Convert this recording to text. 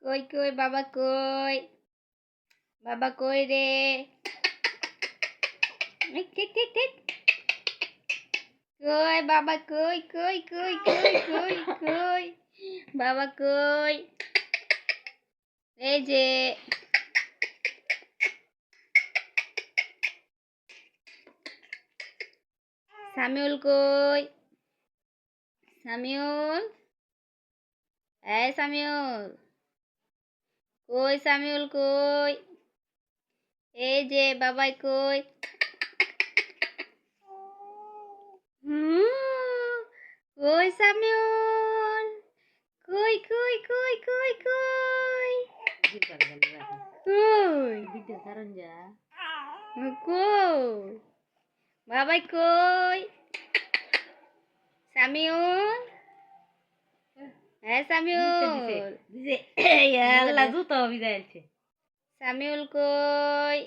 কই কই বাবা কই, বাবা কই রে? ঠিক ঠিক ঠিক, কই বাবা কই কই কই কই কই কই বাবা কই? এই যে সামিউল কই? সামিউল, এই সামিউল কই? সামিউল কই? এই যে বাবাই কই? কই সামিউল? কই কই কই কই কই কই কই বাবাই কই? সামিউল, হ্যাঁ সামিউল, সামিউল কই?